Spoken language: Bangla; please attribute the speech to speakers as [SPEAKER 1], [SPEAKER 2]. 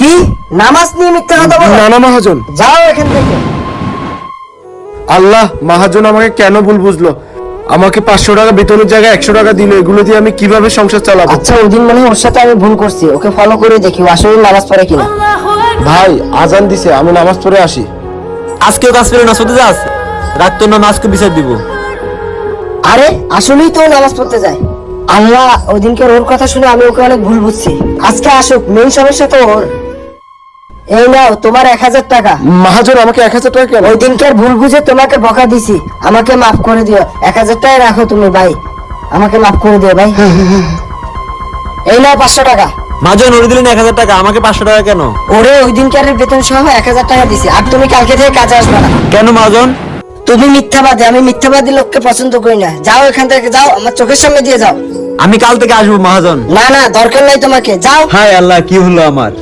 [SPEAKER 1] কি নামাজ নিয়ে মিথ্যা কথা বলো?
[SPEAKER 2] না না মহাজন,
[SPEAKER 1] যাও এখান থেকে।
[SPEAKER 2] আল্লাহ মহাজন আমাকে কেন ভুল বুঝলো? আমাকে 500 টাকা বেতনের জায়গায় 100 টাকা দিল, এগুলো দিয়ে আমি কিভাবে সংসার চালাবো?
[SPEAKER 1] আচ্ছা ওই দিন মনে হয় ওর সাথে আমি ভুল করছি, ওকে ফলো করে দেখি ও আসলে নামাজ পড়ে কিনা।
[SPEAKER 2] ভাই আজান দিছে, আমি নামাজ পড়ে আসি।
[SPEAKER 3] আজকেও কাজ পেলে না সতে যাস, রাত তোর নামে আজকে বিচার দিব।
[SPEAKER 1] আরে আসলেই তো ও নামাজ পড়তে যায়। আল্লাহ ওই দিনকে ওর কথা শুনে আমি ওকে অনেক ভুল বুঝছি। আজকে আসুক, মেইন সমস্যা তো ওর। এই নাও তোমার 1000 টাকা।
[SPEAKER 2] মহাজন আমাকে 1000 টাকা কেন?
[SPEAKER 1] ওই দিনকে ভুল বুঝে তোমাকে বকা দিছি, আমাকে মাফ করে দিও। 1000 টাকা রাখো তুমি ভাই, আমাকে মাফ করে দিও ভাই। এই নাও 500 টাকা।
[SPEAKER 3] মাজন ওরে দিলেন 1000 টাকা, আমাকে 500 টাকা কেন?
[SPEAKER 1] ওরে ওই দিনকার বেতন সহ 1000 টাকা দিছি, আর তুমি কালকে থেকে কাজে আসবে না।
[SPEAKER 3] কেন মাজন?
[SPEAKER 1] তুমি মিথ্যাবাদী, আমি মিথ্যাবাদী লোককে পছন্দ করি না। যাও এখান থেকে, যাও আমার চোখের সামনে দিয়ে যাও।
[SPEAKER 3] আমি কাল থেকে আসবো মহাজন।
[SPEAKER 1] না না দরকার নাই তোমাকে, যাও।
[SPEAKER 3] হায় আল্লাহ, কি হলো আমার?